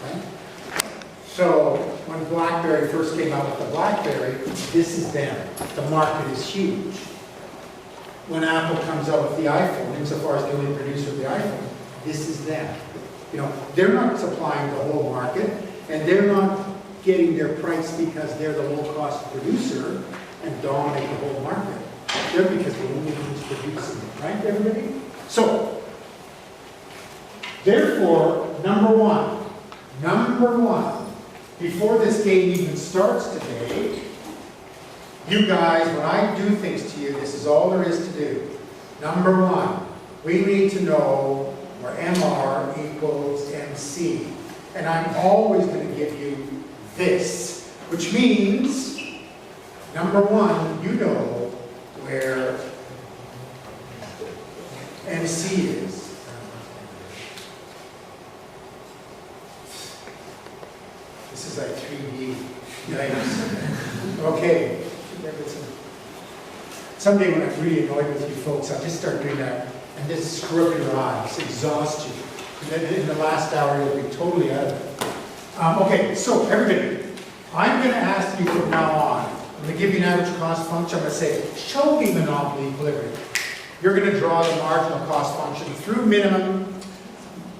Okay? So when BlackBerry first came out with the BlackBerry, this is them. The market is huge. When Apple comes out with the iPhone, insofar as they're the producer of the iPhone, this is them. You know, they're not supplying the whole market, and they're not getting their price because they're the low-cost producer and dominate the whole market. They're because they're the only ones producing it, right, everybody? So, therefore, number one, before this game even starts today, you guys, when I do things to you, this is all there is to do. Number one, we need to know where MR equals MC. And I'm always going to give you this, which means, number one, you know where MC is. This is like 3D. Nice. Okay. Someday when I'm really annoyed with you folks, I'll just start doing that and just screw up your eyes, exhaust you. And then in the last hour, you'll be totally out of it. Okay, so everybody, I'm going to ask you from now on, I'm going to give you an average cost function. I'm going to say, show me monopoly equilibrium. You're going to draw the marginal cost function through minimum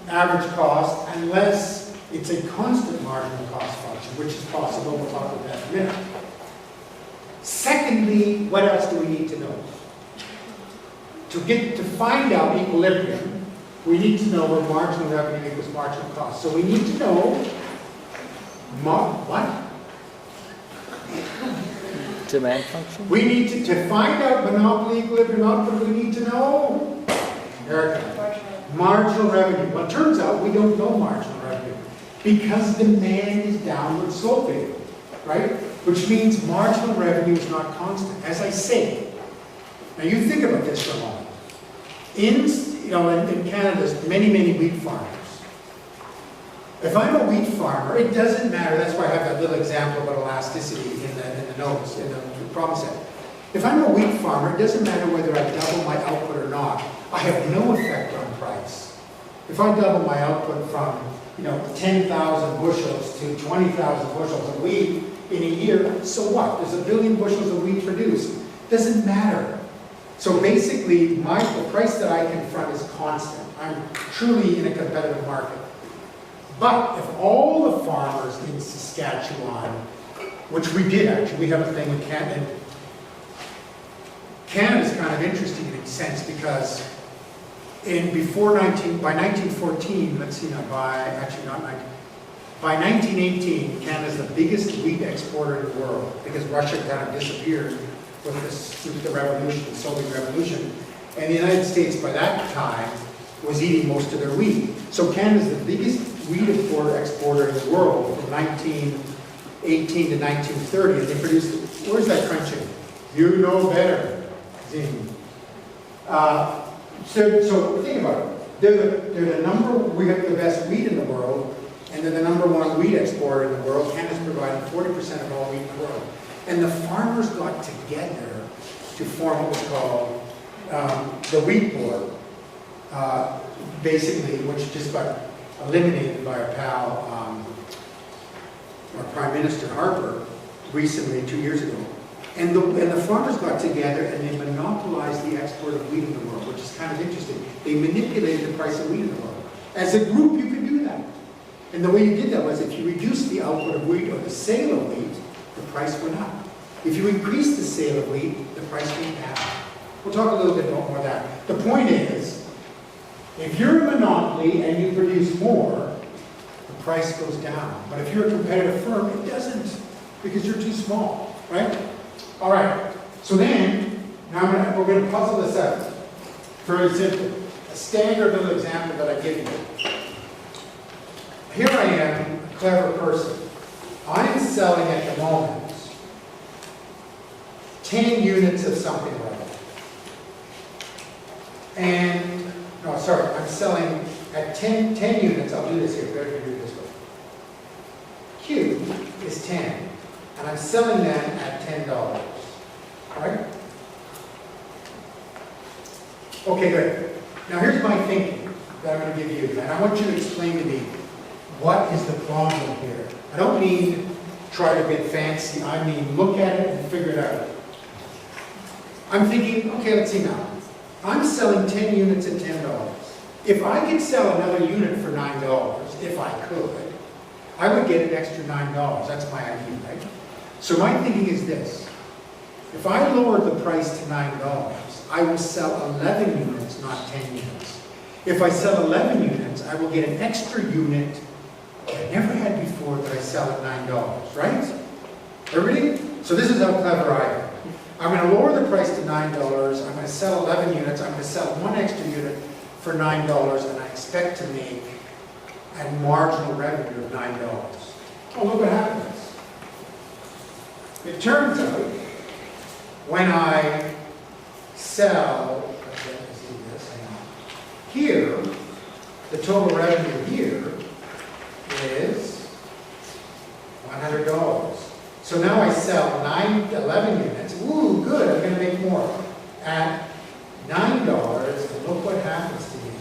average cost, unless it's a constant marginal cost function, which is possible. We'll talk about that in a minute. Secondly, what else do we need to know? To find out equilibrium, we need to know where marginal revenue equals marginal cost. So we need to know what? Demand function? We need to find out monopoly equilibrium output, we need to know Erica, marginal revenue. Well, it turns out we don't know marginal revenue because demand is downward sloping, right? Which means marginal revenue is not constant. As I say, now you think about this for a moment. In Canada, there's many wheat farmers. If I'm a wheat farmer, it doesn't matter. That's why I have that little example about elasticity in the notes, in the problem set. If I'm a wheat farmer, it doesn't matter whether I double my output or not. I have no effect on price. If I double my output from 10,000 bushels to 20,000 bushels of wheat in a year, so what? There's 1 billion bushels of wheat produced. Doesn't matter. So basically, the price that I confront is constant. I'm truly in a competitive market. But if all the farmers in Saskatchewan, which we did actually, we have a thing in Canada. Canada's kind of interesting in a sense because by 1914, let's see now, by 1918, Canada's the biggest wheat exporter in the world because Russia kind of disappeared with the revolution, the Soviet Revolution. And the United States by that time was eating most of their wheat. So Canada's the biggest wheat exporter in the world from 1918 to 1930. And they produced, where's that crunching? You know better, Zing. So think about it. We have the best wheat in the world, and they're the #1 wheat exporter in the world. Canada's providing 40% of all wheat in the world. And the farmers got together to form what was called the Wheat Board, basically, which just got eliminated by our pal, our Prime Minister Harper, recently, 2 years ago. And the farmers got together and they monopolized the export of wheat in the world, which is kind of interesting. They manipulated the price of wheat in the world. As a group, you could do that. And the way you did that was if you reduced the output of wheat or the sale of wheat, the price went up. If you increase the sale of wheat, the price went down. We'll talk a little bit more about that. The point is, if you're a monopoly and you produce more, the price goes down. But if you're a competitive firm, it doesn't, because you're too small, right? All right, so then, now we're going to puzzle this out. Very simple. A standard little example that I give you. Here I am, a clever person. I'm selling at the moment 10 units of something or other. And, no, sorry, I'm selling at 10 units. I'll do this here, better to do it this way. Q is 10, and I'm selling them at $10. All right? Okay, good. Now here's my thinking that I'm going to give you, and I want you to explain to me What is the problem here? I don't mean try to get fancy, I mean look at it and figure it out. I'm thinking, okay, let's see now. I'm selling 10 units at $10. If I could sell another unit for $9, if I could, I would get an extra $9. That's my idea, right? So my thinking is this. If I lower the price to $9, I will sell 11 units, not 10 units. If I sell 11 units, I will get an extra unit that I never had before that I sell at $9, right? Everybody? So this is how clever I am. I'm going to lower the price to $9, I'm going to sell 11 units, I'm going to sell one extra unit for $9, and I expect to make a marginal revenue of $9. Oh, look what happens. It turns out, when I sell, let's see this, hang on. Here, the total revenue here is $100. So now I sell 11 units. Ooh, good, I'm going to make more. At $9, and look what happens to me.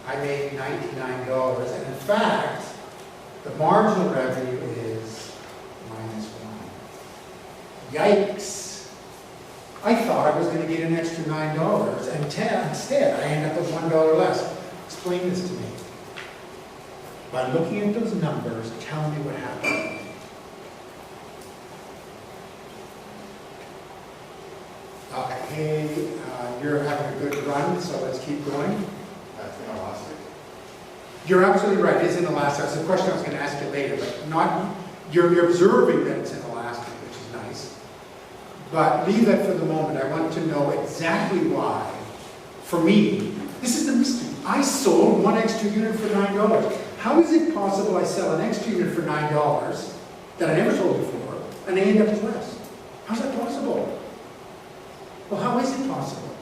I make $99, and in fact, the marginal revenue is -1. Yikes. I thought I was going to get an extra $9, and instead I end up with $1 less. Explain this to me. By looking at those numbers, tell me what happened. Okay, you're having a good run, so let's keep going. That's inelastic. You're absolutely right, it is inelastic. That's a question I was going to ask you later, but not, you're observing that it's inelastic, which is nice. But leave that for the moment. I want to know exactly why, for me, this is the mystery. I sold one extra unit for $9. How is it possible I sell an extra unit for $9 that I never sold before, and I end up with less? How's that possible? Well, how is it possible?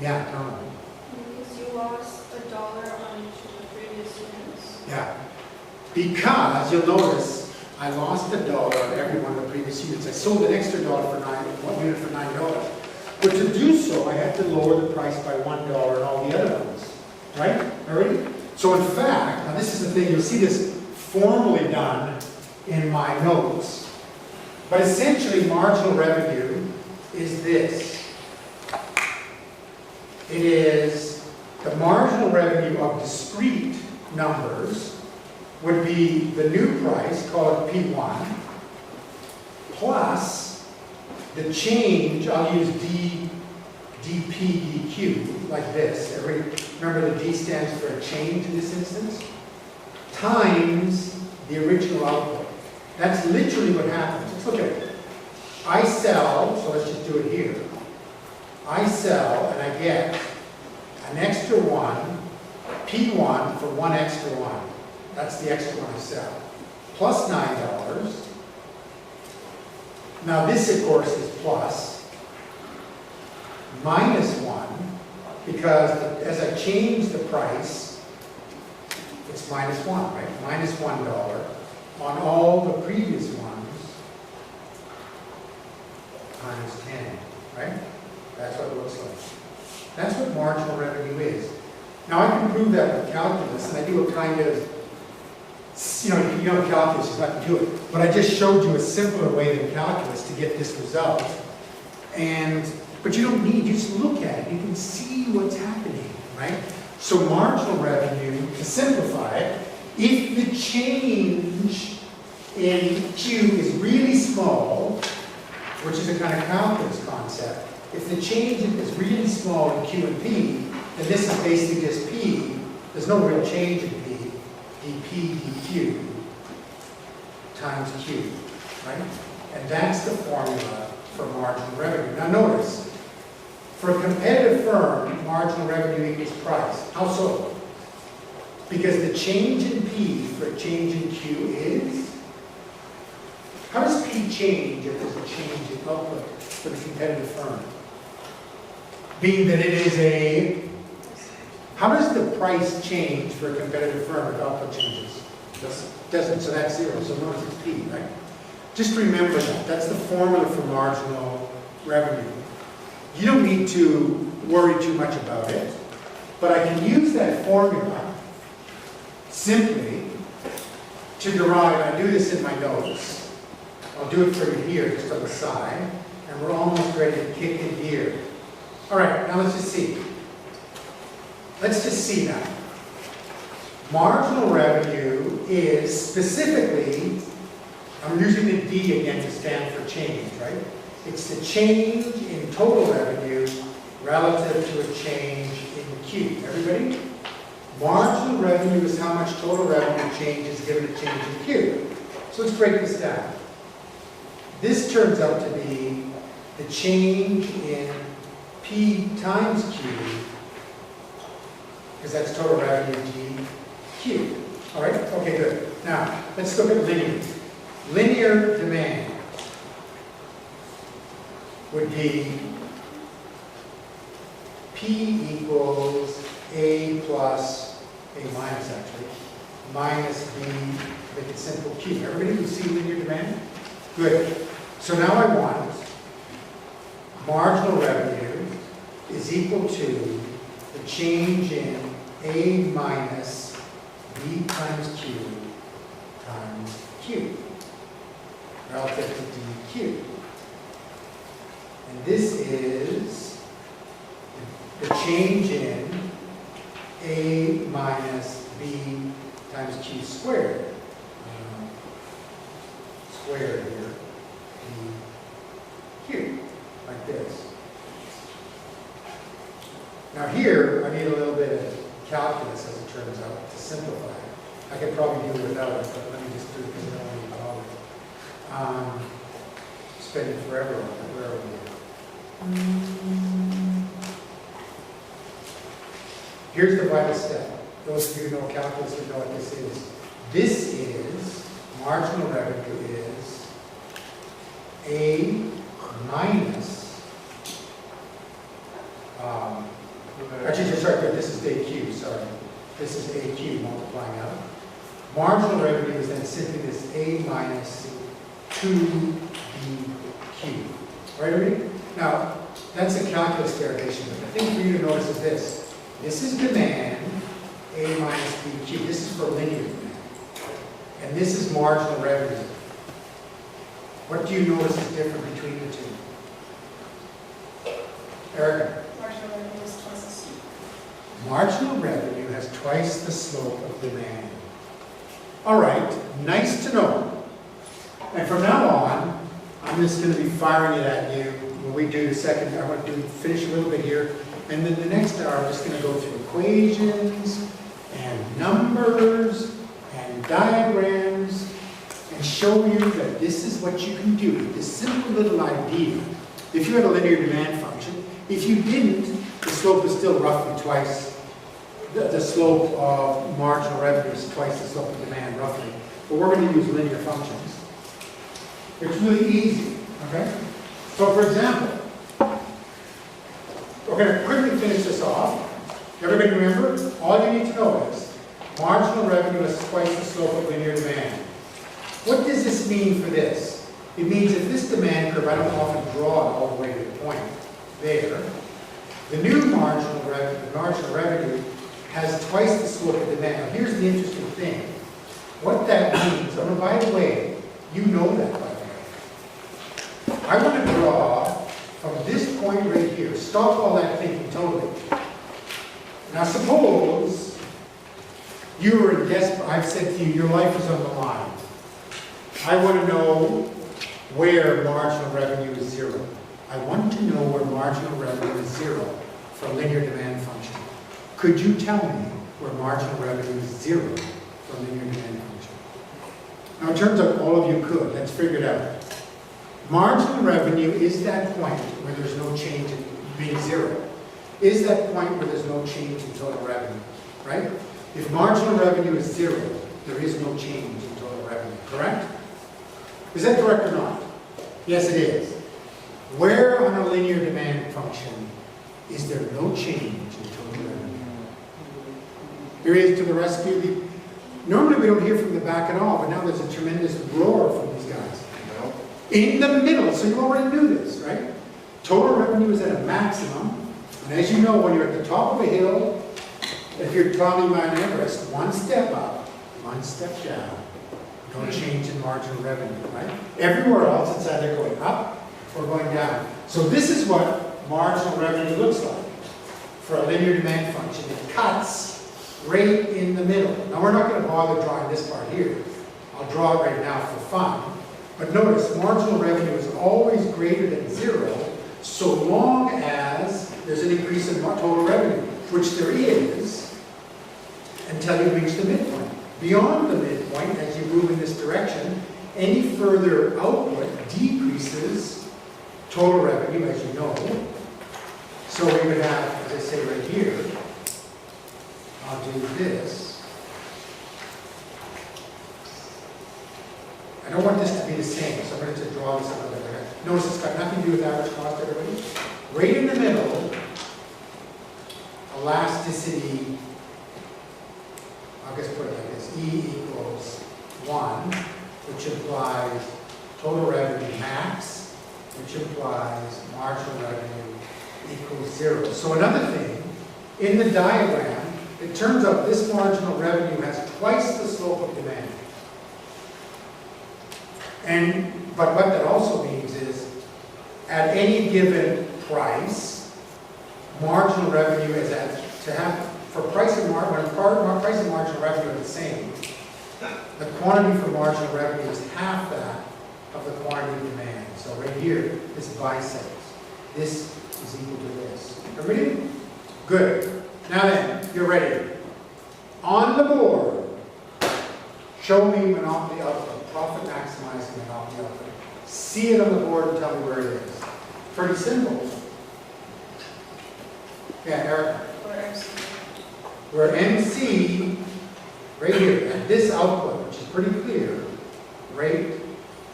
Yeah, tell me. Because you lost $1 on each of the previous units. Yeah. Because, you'll notice, I lost $1 on every one of the previous units. I sold an extra one unit for $9. But to do so, I had to lower the price by $1 on all the other ones. Right? Already? So in fact, now this is the thing, you'll see this formally done in my notes. But essentially, marginal revenue is this. It is the marginal revenue of discrete numbers would be the new price, call it P1, plus the change, I'll use dP, dQ, like this. Remember the D stands for a change in this instance? Times the original output. That's literally what happens. Let's look at it. I sell, so let's just do it here. I sell and I get an extra one, P1 for one extra one. That's the extra one I sell. Plus $9. Now this, of course, is plus. Minus 1, because as I change the price, it's minus 1, right? Minus $1 on all the previous ones times 10, right? That's what it looks like. That's what marginal revenue is. Now I can prove that with calculus, and I do a kind of, you know calculus, you have to do it. But I just showed you a simpler way than calculus to get this result. But you don't need, you just look at it, you can see what's happening, right? So marginal revenue, to simplify it, if the change in Q is really small, which is a kind of calculus concept, if the change is really small in Q and P, then this is basically just P, there's no real change in P, dP, dQ times Q, right? And that's the formula for marginal revenue. Now notice, for a competitive firm, marginal revenue equals price. How so? Because the change in P for a change in Q is? How does P change if there's a change in output for the competitive firm? Being that it is a... How does the price change for a competitive firm if output changes? Doesn't, so that's 0. So notice it's P, right? Just remember that. That's the formula for marginal revenue. You don't need to worry too much about it, but I can use that formula simply to derive, I do this in my notes. I'll do it for you here, just on the side. And we're almost ready to kick in here. All right, now let's just see. Let's just see now. Marginal revenue is specifically, I'm using the D again to stand for change, right? It's the change in total revenue relative to a change in Q. Everybody? Marginal revenue is how much total revenue changes given a change in Q. So let's break this down. This turns out to be the change in P times Q, because that's total revenue GQ. All right? Okay, good. Now, let's look at linear. Linear demand would be P equals A plus, A minus actually, minus B, make it simple, Q. Everybody can see linear demand? Good. So now I want marginal revenue is equal to the change in A minus B times Q times Q relative to DQ. And this is the change in A minus B times Q squared. Squared here. DQ. Like this. Now here, I need a little bit of calculus, as it turns out, to simplify it. I could probably do it without it, but let me just do it because I don't need to bother. Spending forever on it. Where are we? Here's the vital step. Those of you who know calculus would know what this is. This is, marginal revenue is A minus, actually just right there, this is AQ, sorry. This is AQ multiplying out. Marginal revenue is then simply this A minus 2BQ. Right, everybody? Now, that's a calculus derivation, but the thing for you to notice is this. This is demand, A minus BQ. This is for linear demand. And this is marginal revenue. What do you notice is different between the two? Erica? Marginal revenue is twice as steep. Marginal revenue has twice the slope of demand. All right, nice to know. And from now on, I'm just going to be firing it at you when we do the second. I want to finish a little bit here. And then the next hour, I'm just going to go through equations and numbers and diagrams and show you that this is what you can do. This simple little idea. If you had a linear demand function, if you didn't, the slope is still roughly twice. The slope of marginal revenue is twice the slope of demand, roughly. But we're going to use linear functions. It's really easy, okay? So for example, we're going to quickly finish this off. Everybody remember? All you need to know is marginal revenue is twice the slope of linear demand. What does this mean for this? It means if this demand curve, I don't often draw it all the way to the point there, the new marginal revenue has twice the slope of demand. Now here's the interesting thing. What that means, and by the way, you know that by the way. I want to draw from this point right here, stop all that thinking totally. Now suppose you were in desperate, I've said to you, your life is on the line. I want to know where marginal revenue is zero. I want to know where marginal revenue is zero for a linear demand function. Could you tell me where marginal revenue is zero for a linear demand function? Now it turns out all of you could. Let's figure it out. Marginal revenue is that point where there's no change in being zero. Is that point where there's no change in total revenue, right? If marginal revenue is zero, there is no change in total revenue, correct? Is that correct or not? Yes, it is. Where on a linear demand function is there no change in total revenue? There is to the rescue. Normally we don't hear from the back at all, but now there's a tremendous roar from these guys. In the middle, so you already knew this, right? Total revenue is at a maximum, and as you know, when you're at the top of a hill, if you're climbing Mount Everest, one step up, one step down. No change in marginal revenue, right? Everywhere else, it's either going up or going down. So this is what marginal revenue looks like for a linear demand function. It cuts right in the middle. Now, we're not going to bother drawing this part here. I'll draw it right now for fun. But notice, marginal revenue is always greater than 0 so long as there's an increase in total revenue, which there is until you reach the midpoint. Beyond the midpoint, as you move in this direction, any further output decreases total revenue, as you know. So we would have, as I say right here, I'll do this. I don't want this to be the same, so I'm going to draw this out of there. Notice it's got nothing to do with average cost, everybody. Right in the middle, elasticity, I'll just put it like this, E equals 1, which implies total revenue max, which implies marginal revenue equals 0. So another thing, in the diagram, it turns out this marginal revenue has twice the slope of demand. But what that also means is, at any given price, marginal revenue is for price and price and marginal revenue are the same. The quantity for marginal revenue is half that of the quantity of demand. So right here, this bisects. This is equal to this. Everybody? Good. Now then, you're ready. On the board, show me monopoly output, profit maximizing monopoly output. See it on the board and tell me where it is. Pretty simple. Yeah, Erica. Where MC, right here, at this output, which is pretty clear, right,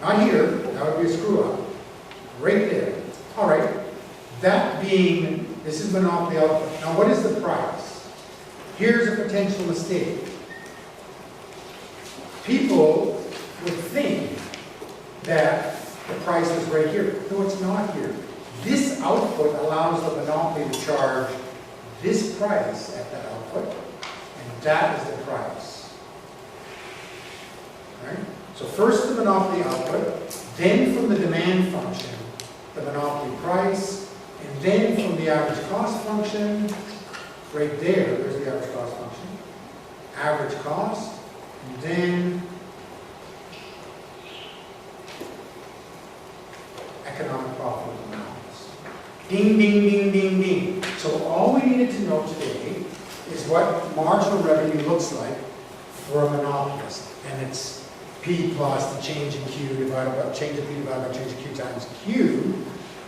not here, that would be a screw up, right there. All right, that being, this is monopoly output. Now what is the price? Here's a potential mistake. People would think that the price is right here. No, it's not here. This output allows the monopoly to charge this price at that output, and that is the price. All right? So first the monopoly output, then from the demand function, the monopoly price, and then from the average cost function, right there, there's the average cost function, average cost, and then economic profit amounts. Ding, ding, ding, ding, ding. So all we needed to know today is what marginal revenue looks like for a monopolist. And it's P plus the change in Q divided by change of P divided by change of Q times Q,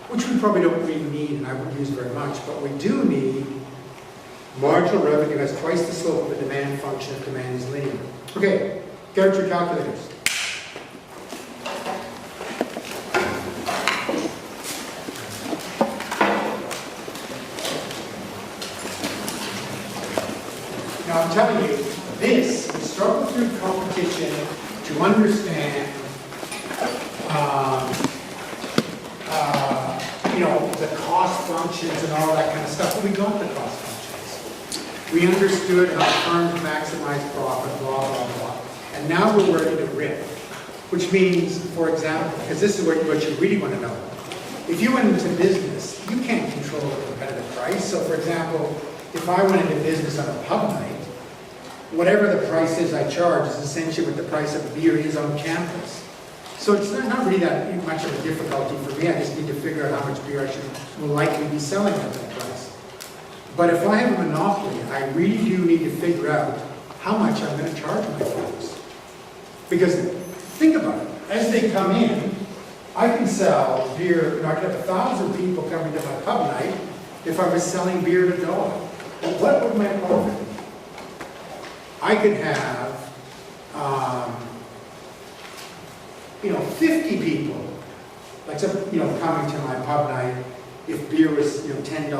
which we probably don't really need and I wouldn't use very much, but we do need marginal revenue has twice the slope of the demand function if demand is linear. Okay, get out your calculators. Now I'm telling you, this, we struggle through competition to understand, the cost functions and all that kind of stuff. But we got the cost functions. We understood how firms maximize profit, blah, blah, blah. And now we're ready to rip. Which means, for example, because this is what you really want to know. If you went into business, you can't control the competitive price. So for example, if I went into business on a pub night, whatever the price is I charge is essentially what the price of beer is on campus. So it's not really that much of a difficulty for me. I just need to figure out how much beer will likely be selling at that price. But if I have a monopoly, I really do need to figure out how much I'm going to charge my folks. Because think about it. As they come in, I can sell beer. I could have 1,000 people coming to my pub night if I was selling beer at $1. Well, what would my profit be? I could have, 50 people, like, coming to my pub night. If beer was, $10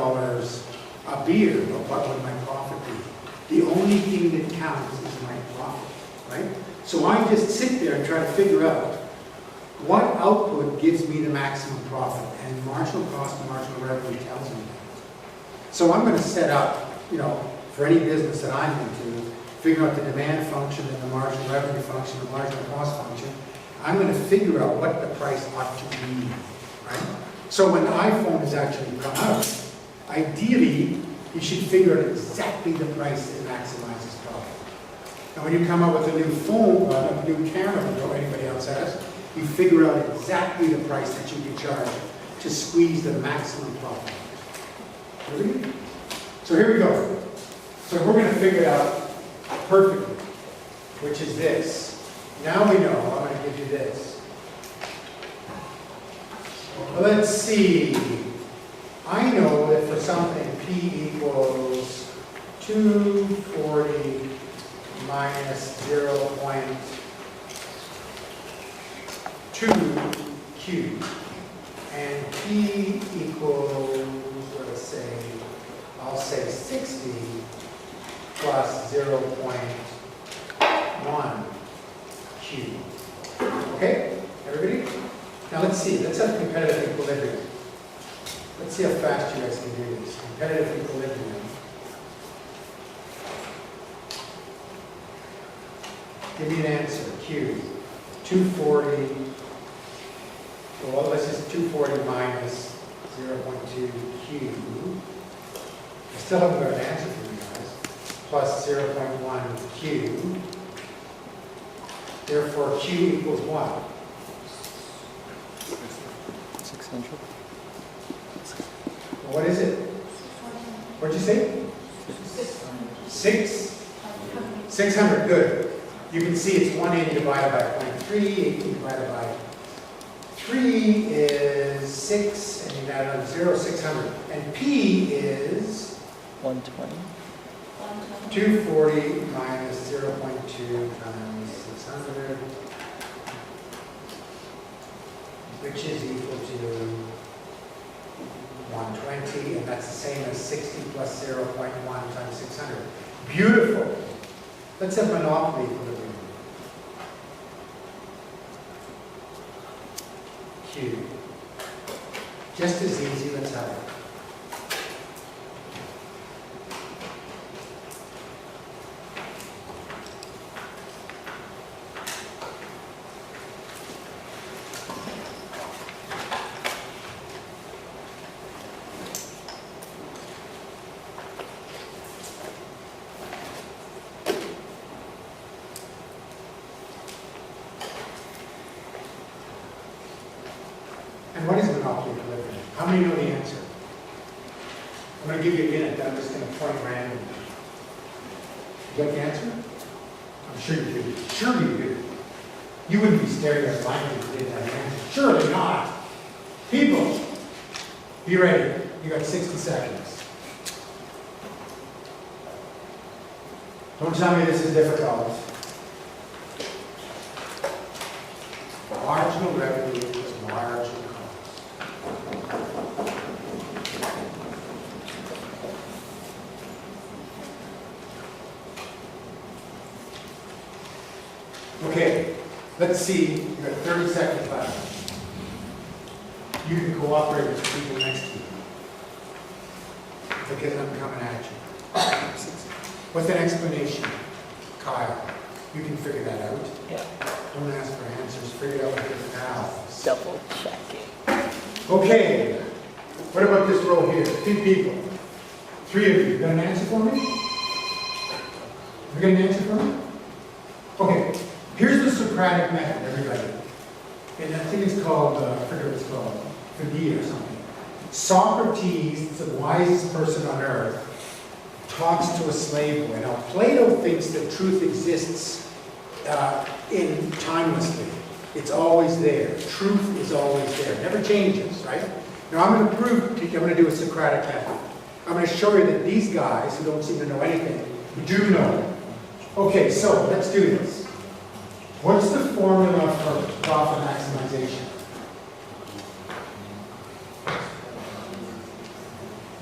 a beer, well, what would my profit be? The only thing that counts is my profit, right? So I just sit there and try to figure out what output gives me the maximum profit, and marginal cost and marginal revenue tells me that. So I'm going to set up, for any business that I'm into, figure out the demand function and the marginal revenue function, the marginal cost function, I'm going to figure out what the price ought to be, right? So when the iPhone is actually come out, ideally, you should figure out exactly the price that maximizes profit. And when you come up with a new phone, a new camera that anybody else has, you figure out exactly the price that you can charge to squeeze the maximum profit. Really? So here we go. So we're going to figure it out perfectly, which is this. Now we know, I'm going to give you this. Well, let's see. I know that for something P equals 240 minus 0.2 Q. And P equals, let's say, I'll say 60 plus 0.1 Q. Okay, everybody? Now let's see, let's have competitive equilibrium. Let's see how fast you guys can do this. Competitive equilibrium. Give me an answer. Q. 240. Well, let's just 240 minus 0.2 Q. I still haven't got an answer for you guys. Plus 0.1 Q. Therefore, Q equals what? 600. What is it? What'd you say? 600, good. You can see it's 180 divided by 0.3, 80 divided by 3 is 6, and you add on 0, 600. And P is 120. 240 minus 0.2 times 600, which is equal to 120, and that's the same as 60 plus 0.1 times 600. Beautiful. Let's have monopoly equilibrium. Q. Just as easy, let's have it. And what is monopoly equilibrium? How many know the answer? I'm going to give you a minute, I'm just going to point randomly. You got the answer? I'm sure you do. Sure you do. You wouldn't be staring at blindly if you didn't have the answer. Surely not. People, be ready. You got 60 seconds. Don't tell me this is difficult. Marginal revenue is marginal. Okay, let's see, you've got 30 seconds left. You can cooperate with the people next to you. Because I'm coming at you. What's an explanation? Kyle, you can figure that out. Yeah. Don't ask for answers, figure it out with your pals. Double checking. Okay, what about this row here? 2 people. 3 of you, got an answer for me? You got an answer for me? Okay. Here's the Socratic Method, everybody. And I think it's called, I forget what it's called, Phobia or something. Socrates, the wisest person on earth, talks to a slave boy. Now, Plato thinks that truth exists in timelessly. It's always there. Truth is always there. It never changes, right? Now, I'm going to prove to you, I'm going to do a Socratic Method. I'm going to show you that these guys, who don't seem to know anything, do know. Okay, so let's do this. What's the formula for profit maximization?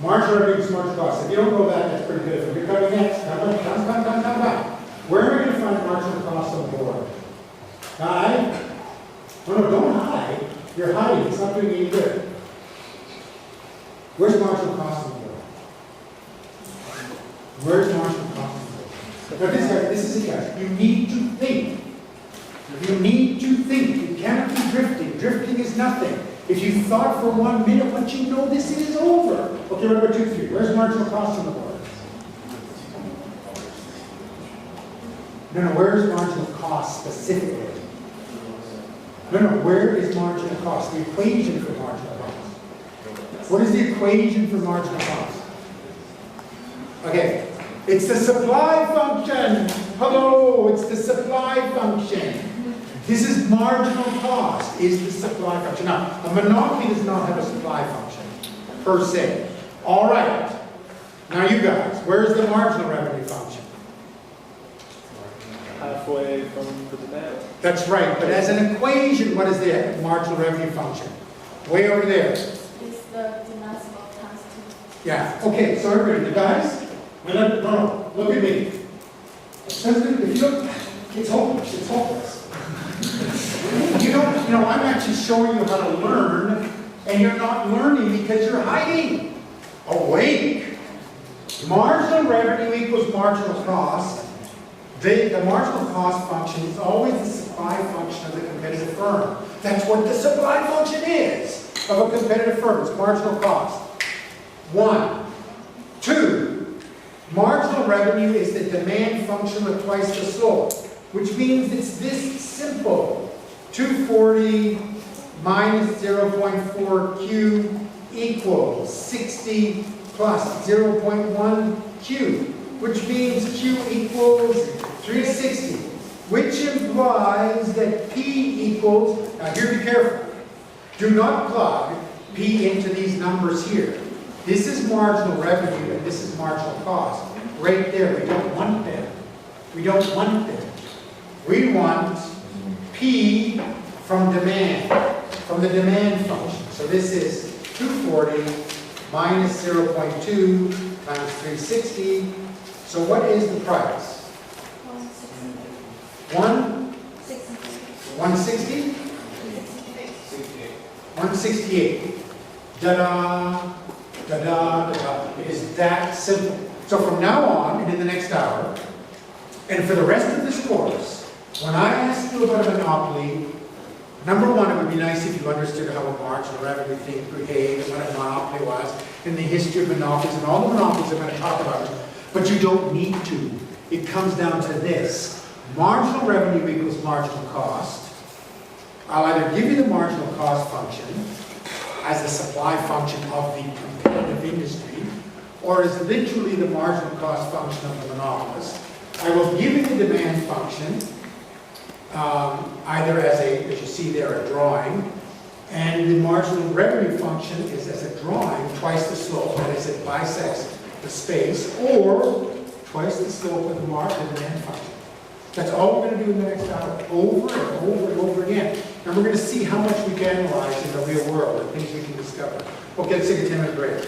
Marginal revenue is marginal cost. If you don't know that, that's pretty good. If you're coming next, come. Where am I going to find marginal cost on the board? Hide? No, don't hide. You're hiding. It's not doing any good. Where's marginal cost on the board? Where's marginal cost on the board? Now this it does. You need to think. You need to think. You cannot be drifting. Drifting is nothing. If you thought for 1 minute, once you know this, it is over. Okay, what about 2, 3? Where's marginal cost on the board? No, where is marginal cost specifically? No, where is marginal cost? The equation for marginal cost. What is the equation for marginal cost? Okay, it's the supply function. Hello, it's the supply function. This is marginal cost, is the supply function. Now, a monopoly does not have a supply function, per se. All right. Now you guys, where's the marginal revenue function? Halfway from the demand. That's right, but as an equation, what is the marginal revenue function? Way over there. It's the demand supply times 2. Yeah, okay, so everybody, the guys, no, look at me. If you look, it's hopeless, it's hopeless. I'm actually showing you how to learn, and you're not learning because you're hiding. Awake. Marginal revenue equals marginal cost. The marginal cost function is always the supply function of the competitive firm. That's what the supply function is of a competitive firm. It's marginal cost. 1. 2. Marginal revenue is the demand function with twice the slope, which means it's this simple. 240 minus 0.4 Q equals 60 plus 0.1 Q, which means Q equals 360, which implies that P equals, now here be careful, do not plug P into these numbers here. This is marginal revenue and this is marginal cost. Right there, we don't want them. We don't want them. We want P from demand, from the demand function. So this is 240 minus 0.2 times 360. So what is the price? 160? 168. Da-da, da-da, da-da. It is that simple. So from now on, and in the next hour, and for the rest of this course, when I ask you about a monopoly, number one, it would be nice if you understood how a marginal revenue thing behaved, and what a monopoly was, and the history of monopolies, and all the monopolies I'm going to talk about. But you don't need to. It comes down to this. Marginal revenue equals marginal cost. I'll either give you the marginal cost function as the supply function of the competitive industry, or as literally the marginal cost function of the monopolist. I will give you the demand function, either as you see there, a drawing, and the marginal revenue function is as a drawing, twice the slope, that is, it bisects the space, or twice the slope of the demand function. That's all we're going to do in the next hour, over and over and over again. And we're going to see how much we can analyze in the real world, and things we can discover. Okay, let's take a 10-minute break.